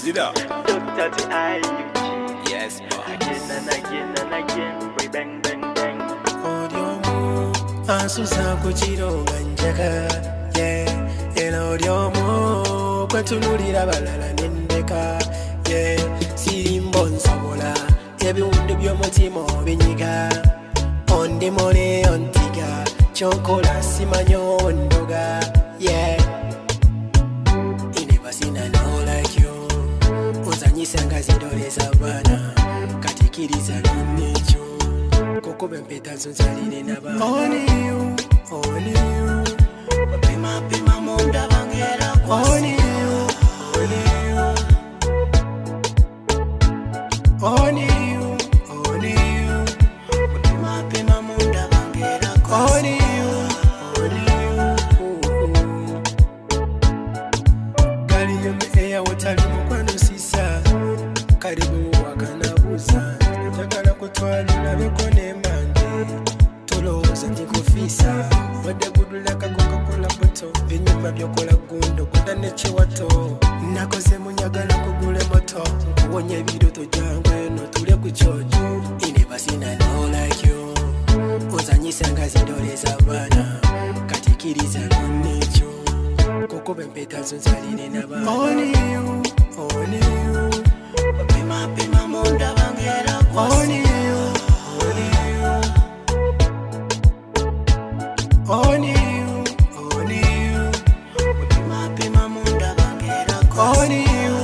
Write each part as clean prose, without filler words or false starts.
Zida. Dr. T.I.U.G. Yes, boss. Again and again and again. We bang bang bang. Odiomo asusa kuchironga njaka yeah ela odiomo kwetululira balala nendeka yeah sirimbo nsobola ebiwundu by'omutima obinyiga ondimole ontiga chokola simanyo ondoga yeah inebasina no like you uzanyisa ngazidoleza bana katikiriza nicho koko bempeta zonzalire naba only you pima monda bangera only you pima monda bangera only you gali yome ya watali mukwano sisa karibu wakanabuza njagala kutwalira bikone mange toloza ndikufisa wadde gudulaka Coca-Cola boto binyuma byokola gundo kudane chiwato nakoze munyagala kugule moto kuwonye bidoto jangwe no tule ku chojo inebasina no like you uzanyisa ngazidoleza bana katikiriza nicho koko bempeta zonzalire naba only you pima monda bangera only you pima monda bangera only you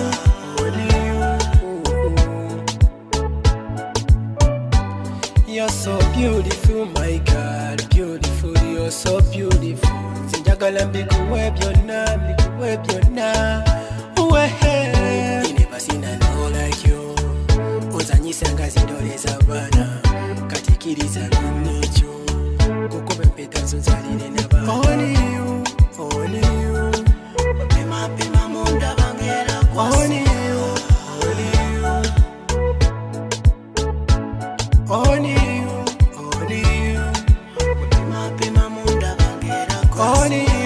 you're so beautiful my God beautiful you're so beautiful sinjagala mbikuwe byonna uwehe inebasina no like you uzanyisa ngazidoleza bana katikiriza nicho kuko bempeta zonzalire naba only you pima monda bangera only you pima monda bangera only you